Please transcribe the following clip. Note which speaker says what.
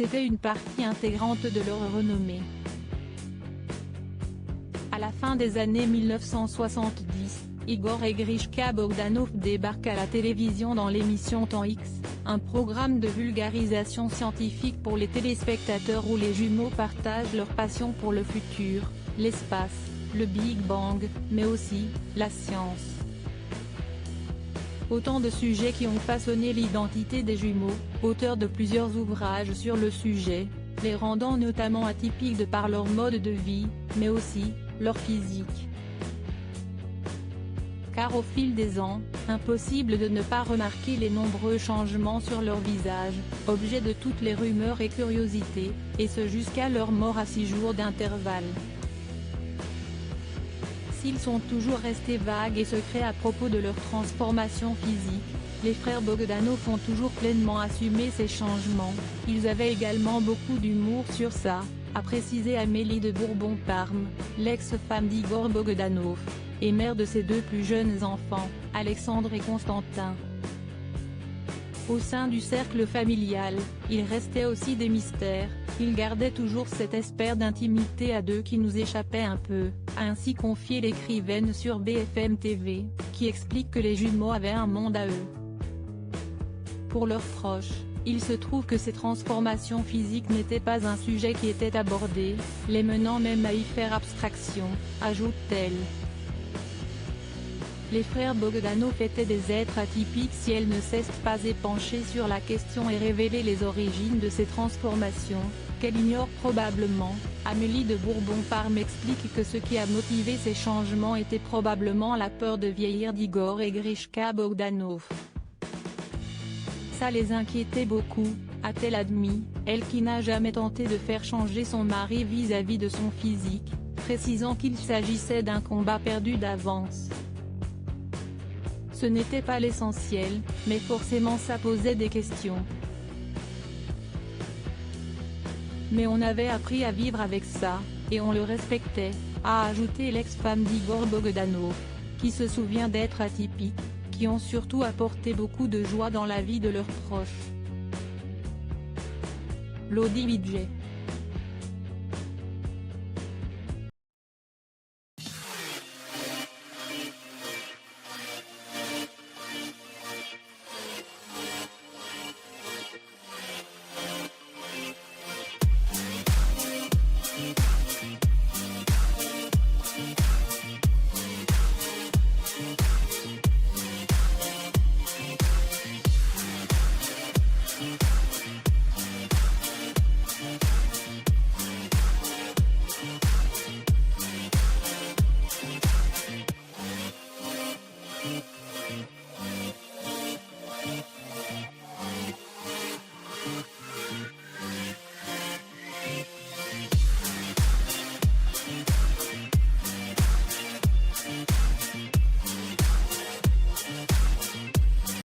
Speaker 1: C'était une partie intégrante de leur renommée. À la fin des années 1970, Igor et Grishka Bogdanov débarquent à la télévision dans l'émission Temps X, un programme de vulgarisation scientifique pour les téléspectateurs où les jumeaux partagent leur passion pour le futur, l'espace, le Big Bang, mais aussi, la science. Autant de sujets qui ont façonné l'identité des jumeaux, auteurs de plusieurs ouvrages sur le sujet, les rendant notamment atypiques de par leur mode de vie, mais aussi, leur physique. Car au fil des ans, impossible de ne pas remarquer les nombreux changements sur leur visage, objet de toutes les rumeurs et curiosités, et ce jusqu'à leur mort à 6 jours d'intervalle. S'ils sont toujours restés vagues et secrets à propos de leur transformation physique, les frères Bogdanov ont toujours pleinement assumé ces changements. Ils avaient également beaucoup d'humour sur ça, a précisé Amélie de Bourbon-Parme, l'ex-femme d'Igor Bogdanov, et mère de ses 2 plus jeunes enfants, Alexandre et Constantin. Au sein du cercle familial, il restait aussi des mystères, ils gardaient toujours cette espèce d'intimité à deux qui nous échappait un peu, a ainsi confié l'écrivaine sur BFM TV, qui explique que les jumeaux avaient un monde à eux. Pour leurs proches, il se trouve que ces transformations physiques n'étaient pas un sujet qui était abordé, les menant même à y faire abstraction, ajoute-t-elle. Les frères Bogdanov étaient des êtres atypiques si elles ne cessent pas épancher sur la question et révéler les origines de ces transformations, qu'elle ignore probablement. Amélie de Bourbon-Parme explique que ce qui a motivé ces changements était probablement la peur de vieillir d'Igor et Grishka Bogdanov. Ça les inquiétait beaucoup, a-t-elle admis, elle qui n'a jamais tenté de faire changer son mari vis-à-vis de son physique, précisant qu'il s'agissait d'un combat perdu d'avance. Ce n'était pas l'essentiel, mais forcément ça posait des questions. Mais on avait appris à vivre avec ça, et on le respectait, a ajouté l'ex-femme d'Igor Bogdanov, qui se souvient d'être atypiques, qui ont surtout apporté beaucoup de joie dans la vie de leurs proches. Lodi Vijay.